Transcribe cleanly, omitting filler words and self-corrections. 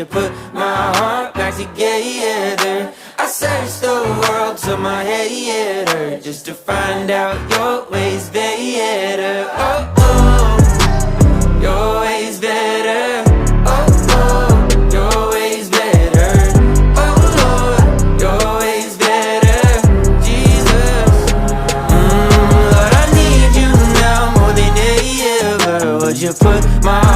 you put my heart back together? I searched the world till my head hurt, just to find out your ways better. Oh, oh, your ways better. Oh, oh, your ways better. Oh, Lord, your ways better. Jesus, Lord, I need you now more than ever. Would you put my